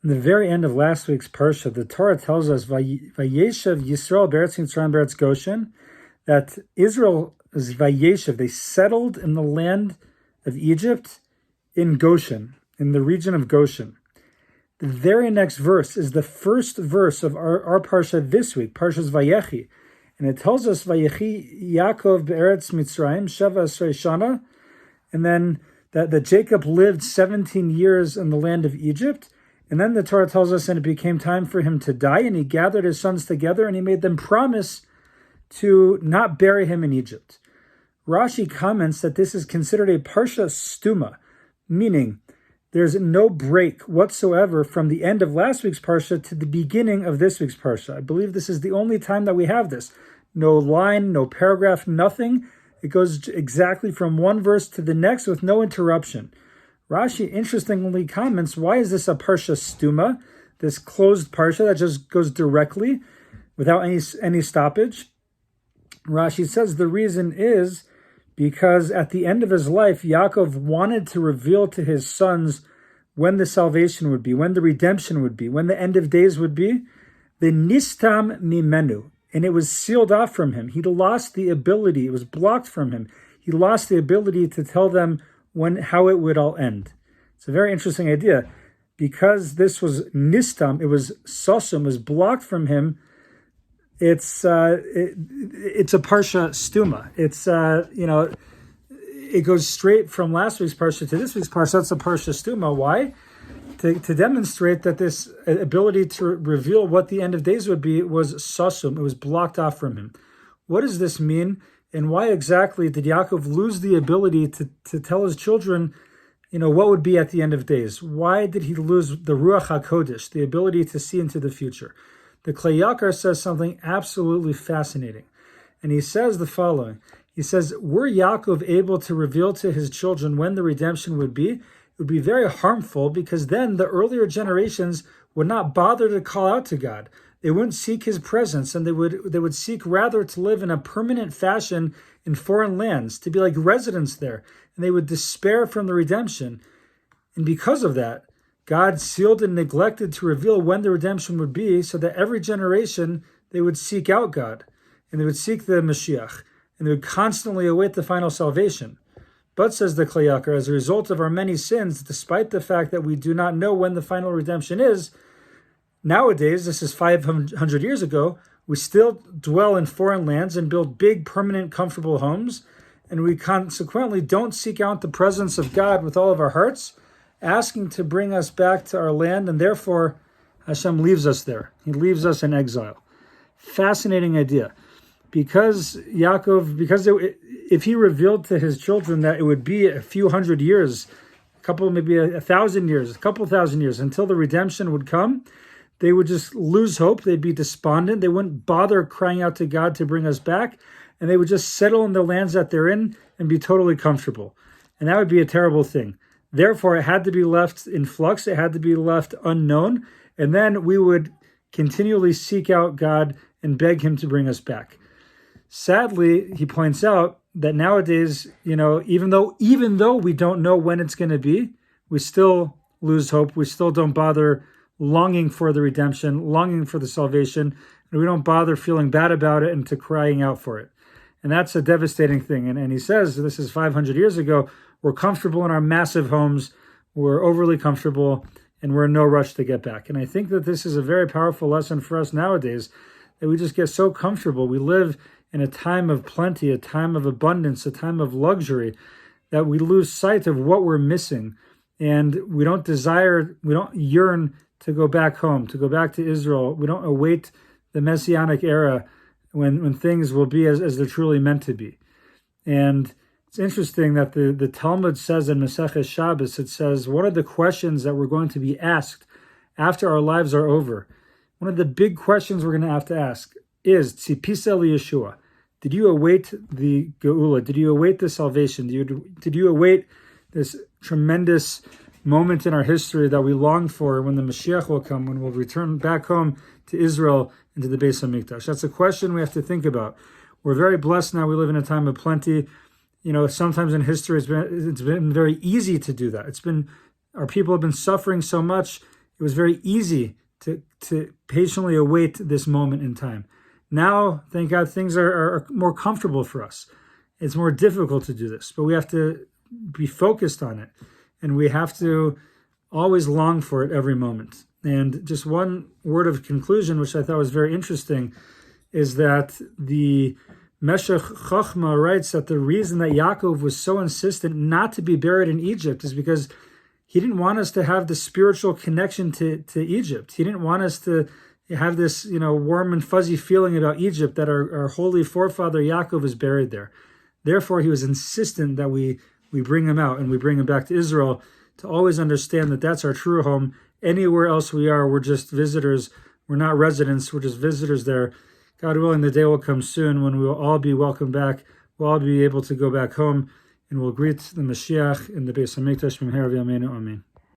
In the very end of last week's Parsha, the Torah tells us, Vayechi Yisrael Beretz Mitzrayim Beretz Goshen, that Israel is Vayechi, they settled in the land of Egypt in Goshen, in the region of Goshen. The very next verse is the first verse of our Parsha this week, Parshas Vayechi. And it tells us, Vayechi Yaakov Be'eretz Mitzrayim, Sheva Esrei Shana, and then that Jacob lived 17 years in the land of Egypt. And then the Torah tells us, and it became time for him to die, and he gathered his sons together, and he made them promise to not bury him in Egypt. Rashi comments that this is considered a Parsha Stuma, meaning there's no break whatsoever from the end of last week's Parsha to the beginning of this week's Parsha. I believe this is the only time that we have this. No line, no paragraph, nothing. It goes exactly from one verse to the next with no interruption. Rashi interestingly comments, why is this a Parsha Stuma, this closed Parsha that just goes directly without any stoppage? Rashi says the reason is because at the end of his life, Yaakov wanted to reveal to his sons when the salvation would be, when the redemption would be, when the end of days would be, the nistam mimenu, and it was sealed off from him. He lost the ability, it was blocked from him. He lost the ability to tell them how it would all end. It's a very interesting idea. Because this was nistam, it was sosum, was blocked from him, it's a Parsha Stuma. It goes straight from last week's Parsha to this week's Parsha. That's a Parsha Stuma. Why? To demonstrate that this ability to reveal what the end of days would be was sosum. It was blocked off from him. What does this mean? And why exactly did Yaakov lose the ability to tell his children, what would be at the end of days? Why did he lose the Ruach HaKodesh, the ability to see into the future? The Klei Yakar says something absolutely fascinating. And he says the following. He says, were Yaakov able to reveal to his children when the redemption would be, it would be very harmful because then the earlier generations would not bother to call out to God. They wouldn't seek his presence, and they would seek rather to live in a permanent fashion in foreign lands, to be like residents there, and they would despair from the redemption. And because of that, God sealed and neglected to reveal when the redemption would be, so that every generation they would seek out God, and they would seek the Mashiach, and they would constantly await the final salvation. But, says the Klei Yakar, as a result of our many sins, despite the fact that we do not know when the final redemption is, nowadays, this is 500 years ago, we still dwell in foreign lands and build big, permanent, comfortable homes, and we consequently don't seek out the presence of God with all of our hearts, asking to bring us back to our land, and therefore Hashem leaves us there. He leaves us in exile. Fascinating idea. Because if he revealed to his children that it would be a few hundred years, maybe 1,000 years, a couple thousand years until the redemption would come, they would just lose hope. They'd be despondent. They wouldn't bother crying out to God to bring us back, and they would just settle in the lands that they're in and be totally comfortable. And that would be a terrible thing. Therefore, it had to be left in flux. It had to be left unknown. And then we would continually seek out God and beg him to bring us back. Sadly, he points out that nowadays, even though we don't know when it's going to be, we still lose hope. We still don't bother longing for the redemption, longing for the salvation, and we don't bother feeling bad about it and to crying out for it. And that's a devastating thing. And he says, this is 500 years ago, we're comfortable in our massive homes, we're overly comfortable, and we're in no rush to get back. And I think that this is a very powerful lesson for us nowadays, that we just get so comfortable. We live in a time of plenty, a time of abundance, a time of luxury, that we lose sight of what we're missing. And we don't yearn to go back home, to go back to Israel. We don't await the Messianic era when things will be as they're truly meant to be. And it's interesting that the Talmud says in Maseches Shabbos, it says, one of the questions that we're going to be asked after our lives are over, one of the big questions we're going to have to ask is, Tzipisa liyeshua, did you await the Geula? Did you await the salvation? Did you await this tremendous moment in our history that we long for when the Mashiach will come, when we'll return back home to Israel and to the Beis HaMikdash? That's a question we have to think about. We're very blessed now. We live in a time of plenty. Sometimes in history it's been very easy to do that. Our people have been suffering so much. it was very easy to patiently await this moment in time. Now, thank God, things are more comfortable for us. It's more difficult to do this, but we have to be focused on it, and we have to always long for it every moment. And just one word of conclusion, which I thought was very interesting, is that the Meshech Chochma writes that the reason that Yaakov was so insistent not to be buried in Egypt is because he didn't want us to have the spiritual connection to Egypt. He didn't want us to have this, warm and fuzzy feeling about Egypt, that our holy forefather Yaakov is buried there. Therefore, he was insistent that we bring him out and we bring him back to Israel, to always understand that that's our true home. Anywhere else we are, we're just visitors. We're not residents. We're just visitors there. God willing, the day will come soon when we will all be welcomed back. We'll all be able to go back home, and we'll greet the Mashiach in the Beis HaMikdash. Amen.